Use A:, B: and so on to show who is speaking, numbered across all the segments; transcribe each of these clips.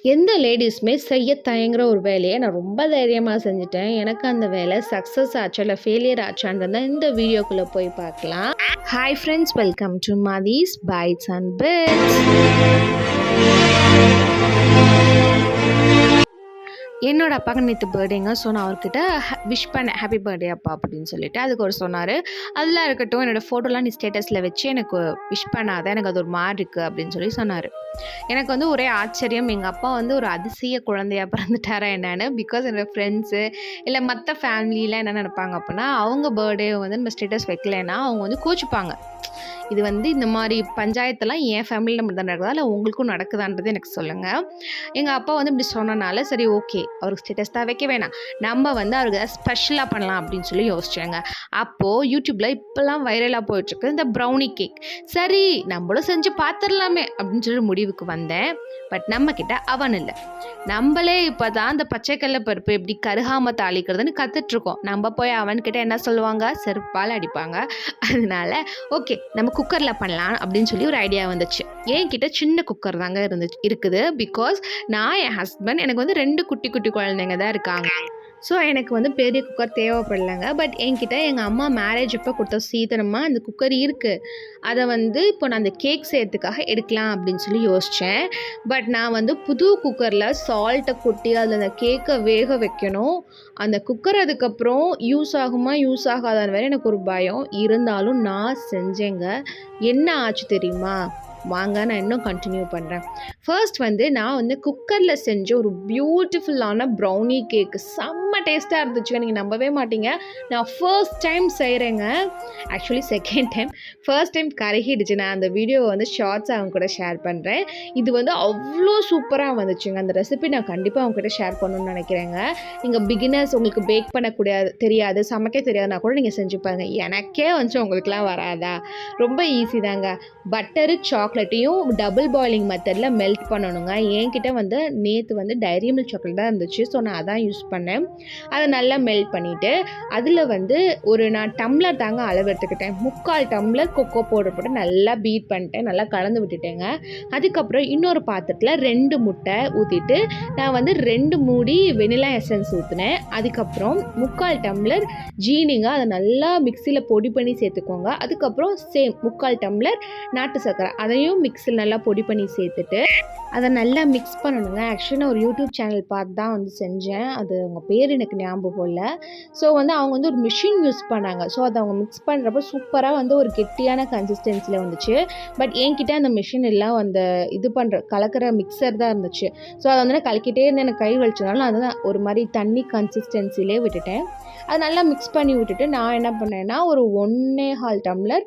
A: எந்த லேடீஸுமே செய்ய தயங்குற ஒரு வேலையை நான் ரொம்ப தைரியமாக செஞ்சுட்டேன். எனக்கு அந்த வேலை சக்ஸஸ் ஆச்சா இல்லை ஃபெயிலியர் ஆச்சான்றதை இந்த வீடியோக்குள்ளே போய் பார்க்கலாம். Hi friends, welcome to Mathi's bites and bits. என்னோட அப்பாவுக்கு நேற்று பர்த்டேங்க. ஸோ நான் அவர்கிட்ட விஷ் பண்ணேன், ஹாப்பி பர்த்டே அப்பா அப்படின்னு சொல்லிட்டு. அதுக்கு ஒரு சொன்னார், அதெல்லாம் இருக்கட்டும், என்னோடய ஃபோட்டோலாம் நீ ஸ்டேட்டஸில் வச்சு எனக்கு விஷ் பண்ணாத, எனக்கு அது ஒரு மாதிரி இருக்குது அப்படின்னு சொல்லி சொன்னார். எனக்கு வந்து ஒரே ஆச்சரியம், எங்கள் அப்பா வந்து ஒரு அதிசய குழந்தையாக பிறந்துட்டாரா என்னென்னு. பிகாஸ் என்னோடய ஃப்ரெண்ட்ஸு இல்லை மற்ற ஃபேமிலியில் என்ன நினைப்பாங்க அப்படின்னா, அவங்க பர்த்டே வந்து நம்ம ஸ்டேட்டஸ் வைக்கலைன்னா அவங்க வந்து கோச்சிப்பாங்க. இது வந்து இந்த மாதிரி பஞ்சாயத்தெல்லாம் என் ஃபேமிலியில் மட்டும் தான் நடக்குதா இல்லை உங்களுக்கும் நடக்குதான்றது எனக்கு சொல்லுங்கள். எங்கள் அப்பா வந்து இப்படி சொன்னனால சரி ஓகே, அவருக்கு ஸ்டேட்டஸ் தான் வைக்க வேணாம், நம்ம வந்து அவருக்கு ஸ்பெஷலாக பண்ணலாம் அப்படின்னு சொல்லி யோசிச்சேங்க. அப்போது யூடியூப்பில் இப்போல்லாம் வைரலாக போயிட்டுருக்கு இந்த ப்ரௌனி கேக். சரி நம்மளும் செஞ்சு பார்த்துடலாமே அப்படின்னு சொல்லி முடிவுக்கு வந்தேன். பட் நம்மக்கிட்ட அவன் இல்லை. நம்மளே இப்போ தான் இந்த பச்சைக்கடலை பருப்பு எப்படி கருகாமல் தாளிக்கிறதுன்னு கற்றுட்ருக்கோம். நம்ம போய் அவன்கிட்ட என்ன சொல்லுவாங்க, செருப்பால் அடிப்பாங்க. அதனால ஓகே நம்ம குக்கரில் பண்ணலாம் அப்படின்னு சொல்லி ஒரு ஐடியா வந்துச்சு. என்கிட்ட சின்ன குக்கர் தாங்க இருக்குது. பிகாஸ் நான், என் ஹஸ்பண்ட், எனக்கு வந்து 2 குட்டி குட்டி குழந்தைங்க தான் இருக்காங்க. ஸோ எனக்கு வந்து பெரிய குக்கர் தேவைப்படலைங்க. பட் என்கிட்ட எங்கள் அம்மா மேரேஜ் இப்போ கொடுத்த சீதனமாக அந்த குக்கர் இருக்குது. அதை வந்து இப்போ நான் அந்த கேக் செய்யறதுக்காக எடுக்கலாம் அப்படின்னு சொல்லி யோசித்தேன். பட் நான் வந்து புது குக்கரில் சால்ட்டை கொட்டி அதில் அந்த கேக்கை வேக வைக்கணும். அந்த குக்கர் அதுக்கப்புறம் யூஸ் ஆகுமா யூஸ் ஆகாதான்னு வேறு எனக்கு ஒரு பயம். இருந்தாலும் நான் செஞ்சேங்க. என்ன ஆச்சு தெரியுமா? வாங்க நான் இன்னும் கண்டினியூ பண்ணுறேன். ஃபர்ஸ்ட் வந்து நான் வந்து குக்கரில் செஞ்ச ஒரு பியூட்டிஃபுல்லான ப்ரௌனி கேக்கு செம்ம டேஸ்ட்டாக இருந்துச்சுங்க. நீங்கள் நம்பவே மாட்டீங்க. நான் ஃபர்ஸ்ட் டைம் செய்கிறேங்க. Actually second time. First time கருகிடுச்சு. நான் அந்த வீடியோவை வந்து ஷார்ட்ஸ் அவங்க கூட ஷேர் பண்ணுறேன். இது வந்து அவ்வளோ சூப்பராக வந்துச்சுங்க. அந்த ரெசிபி நான் கண்டிப்பாக அவங்க கூட ஷேர் பண்ணணும்னு நினைக்கிறேங்க. நீங்கள் பிகினர்ஸ், உங்களுக்கு பேக் பண்ணக்கூடிய தெரியாது, சமைக்க தெரியாதுன்னா கூட நீங்கள் செஞ்சு பாருங்கள். எனக்கே வந்து உங்களுக்குலாம் வராதா? ரொம்ப ஈஸி தாங்க. பட்டரு சாக்லேட்டையும் டபுள் பாயிலிங் மெத்தடில் மெல்ட் பண்ணணுங்க. என்கிட்ட வந்து நேற்று வந்து டைரி மில்க் சாக்லேட் தான் இருந்துச்சு. ஸோ நான் அதான் யூஸ் பண்ணேன். அதை நல்லா மெல்ட் பண்ணிவிட்டு அதில் வந்து நான் டம்ளர் தாங்க அளவு எடுத்துக்கிட்டேன். 3/4 டம்ளர் கொக்கோ பவுடர் போட்டு நல்லா பீட் பண்ணிட்டேன், நல்லா கலந்து விட்டுட்டேங்க. அதுக்கப்புறம் இன்னொரு பாத்திரத்தில் 2 முட்டை ஊற்றிட்டு நான் வந்து 2 மூடி வெனிலா எசன்ஸ் ஊற்றினேன். அதுக்கப்புறம் 3/4 டம்ளர் ஜீனிங்க, அதை நல்லா மிக்சியில் பொடி பண்ணி சேர்த்துக்கோங்க. அதுக்கப்புறம் சேம் 3/4 டம்ளர் நாட்டு சர்க்கரை, அதையும் மிக்ஸில் நல்லா பொடி பண்ணி சேர்த்துட்டு அதை நல்லா மிக்ஸ் பண்ணணுங்க. ஆக்சுவலி நான் ஒரு யூடியூப் சேனல் பார்த்து தான் வந்து செஞ்சேன். அது அவங்க பேர் எனக்கு ஞாபகம் இல்லை. ஸோ வந்து அவங்க வந்து ஒரு மிஷின் யூஸ் பண்ணாங்க. ஸோ அதை அவங்க மிக்ஸ் பண்ணுறப்ப சூப்பராக வந்து ஒரு கெட்டியான கன்சிஸ்டன்சியில் வந்துச்சு. பட் என்கிட்ட அந்த மிஷின் எல்லாம் அந்த கலக்கிற மிக்சர் தான் இருந்துச்சு. ஸோ அதை வந்து நான் கலக்கிட்டே இருந்து எனக்கு கை வலிச்சதுனால நான் வந்து ஒரு மாதிரி தண்ணி கன்சிஸ்டன்சிலே விட்டுட்டேன். அது நல்லா மிக்ஸ் பண்ணி விட்டுட்டு நான் என்ன பண்ணேன்னா ஒரு 1.25 டம்ளர்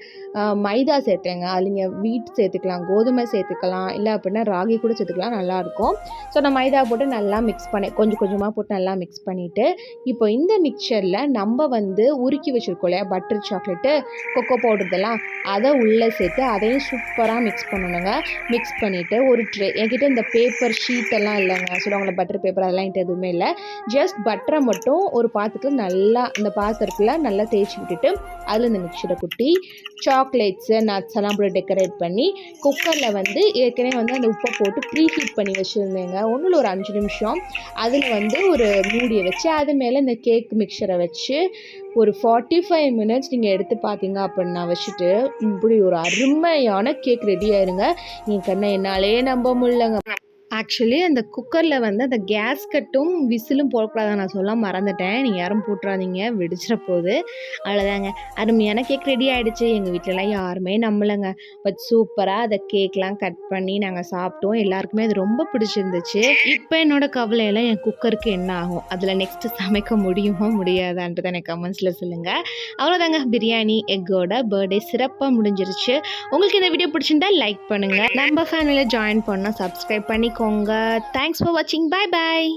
A: மைதா சேர்த்தேங்க. அது நீங்கள் வீட் சேர்த்துக்கலாம், கோதுமை சேர்த்துக்கலாம், இல்லை அப்படின்னா ராகி கூட சேர்த்துக்கலாம், நல்லாயிருக்கும். ஸோ நான் மைதா போட்டு நல்லா மிக்ஸ் பண்ணேன். கொஞ்சம் கொஞ்சமாக போட்டு நல்லா மிக்ஸ் பண்ணிவிட்டு இப்போ இந்த மிக்சரில் நம்ம வந்து உருக்கி வச்சுருக்கோம் இல்லையா பட்டர் சாக்லேட்டு, கொக்கோ பவுடர், இதெல்லாம் அதை உள்ளே சேர்த்து அதையும் சூப்பராக மிக்ஸ் பண்ணணுங்க. மிக்ஸ் பண்ணிவிட்டு ஒரு ட்ரே, என்கிட்ட இந்த பேப்பர் ஷீட்டெல்லாம் இல்லைங்க, சொல்லுவாங்களே பட்டர் பேப்பர், அதெல்லாம் என்கிட்ட எதுவுமே இல்லை. ஜஸ்ட் பட்டரை மட்டும் ஒரு பாத்திரத்தில் நல்லா இந்த பாத்திரத்தில் நல்லா தேய்ச்சி விட்டுட்டு அதில் இந்த மிக்சரை குட்டி சாக்லேட்ஸு நட்ஸ் எல்லாம் போட்டு டெக்கரேட் பண்ணி குக்கரில் வந்து ஏற்கனவே வந்து அந்த உப்பை போட்டு ப்ரீ ஹீட் பண்ணி வச்சுருந்தேங்க. ஒன்றில் ஒரு 5 நிமிஷம் அதில் வந்து ஒரு மூடியை வச்சு அது மேலே இந்த கேக் மிக்சரை வச்சு ஒரு 45 மினிட்ஸ் நீங்கள் எடுத்து பார்த்தீங்க அப்படின்னா வச்சுட்டு இப்படி ஒரு அருமையான கேக் ரெடி ஆயிருங்க. என் கண்ணை என்னாலே நம்ப முடியலங்க. ஆக்சுவலி அந்த குக்கரில் வந்து அந்த கேஸ் கட்டும் விசிலும் போடக்கூடாது, நான் சொல்ல மறந்துட்டேன். நீங்கள் யாரும் போட்டுறாதீங்க, வெடிச்சிட போகுது. அவ்வளோதாங்க, அருமையான கேக் ரெடி ஆகிடுச்சு. எங்கள் வீட்டிலலாம் யாருமே நம்பலைங்க. பட் சூப்பராக அதை கேக்லாம் கட் பண்ணி நாங்கள் சாப்பிட்டோம். எல்லாருக்குமே அது ரொம்ப பிடிச்சிருந்துச்சு. இப்போ என்னோட கவலையெல்லாம் என் குக்கருக்கு என்ன ஆகும், அதில் நெக்ஸ்ட்டு சமைக்க முடியுமோ முடியாதான்றதை எனக்கு கமெண்ட்ஸில் சொல்லுங்கள். அவ்வளோதாங்க, பிரியாணி எக்கோட பர்த்டே சிறப்பாக முடிஞ்சிருச்சு. உங்களுக்கு இந்த வீடியோ பிடிச்சிருந்தா லைக் பண்ணுங்கள். நம்ம ஃபேமிலியில் ஜாயின் பண்ணால் சப்ஸ்கிரைப் பண்ணிக்கோங்க. Thanks for watching. Bye bye.